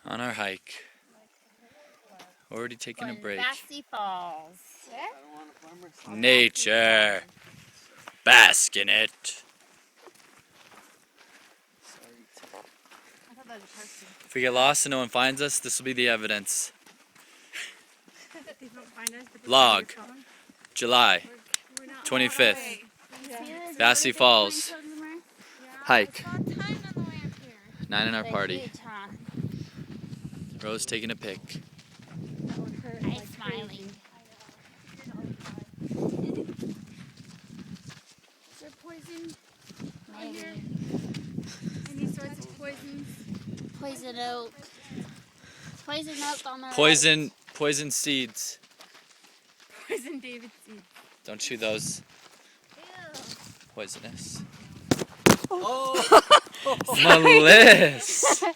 On our hike. Already taking a break. Fhew Falls. Nature. Bask in it. If we get lost and no one finds us, this will be the evidence. Log. July 25th. Fhew Falls. Hike. 9 in our party. Rose taking a pic. I'm smiling. Is there poison on Maybe. here? Any sorts of poisons? Poison oak. Poison oak on the Poison seeds. Poison David seeds. Don't chew those. Ew. Poisonous. Oh! Melissa!